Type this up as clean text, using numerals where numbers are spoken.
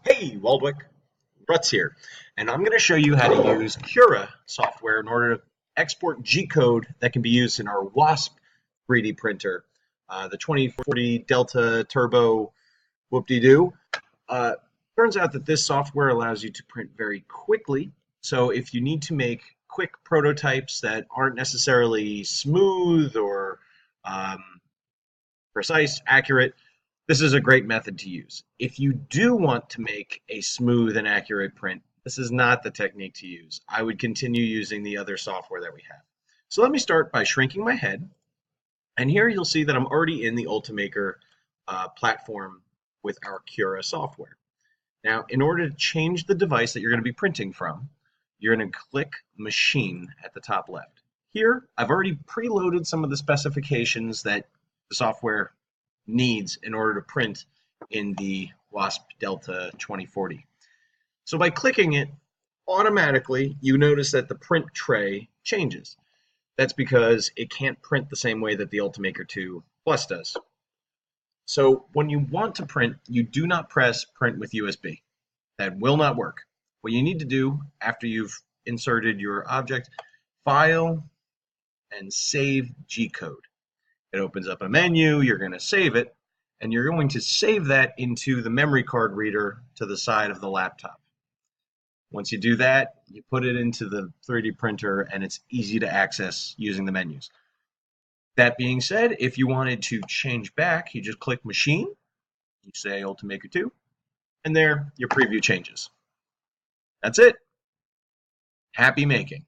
Hey, Waldwick, Ruts here, and I'm going to show you how to use Cura software in order to export G-code that can be used in our WASP 3D printer, the 2040 Delta Turbo whoop-de-doo. Uh, Turns out that this software allows you to print very quickly, so if you need to make quick prototypes that aren't necessarily smooth or um, precise, accurate, this is a great method to use. If you do want to make a smooth and accurate print, this is not the technique to use. I would continue using the other software that we have. So let me start by shrinking my head. And here you'll see that I'm already in the Ultimaker platform with our Cura software. Now, in order to change the device that you're going to be printing from, you're going to click Machine at the top left. Here, I've already preloaded some of the specifications that the software needs in order to print in the WASP Delta 2040. So by clicking it, automatically you notice that the print tray changes. That's because it can't print the same way that the Ultimaker 2 Plus does. So when you want to print, you do not press print with USB. That will not work. What you need to do after you've inserted your object, file and save G-code. It opens up a menu, you're going to save it, and you're going to save that into the memory card reader to the side of the laptop. Once you do that, you put it into the 3D printer and it's easy to access using the menus. That being said, if you wanted to change back, you just click Machine, you say Ultimaker 2, and there your preview changes. That's it. Happy making.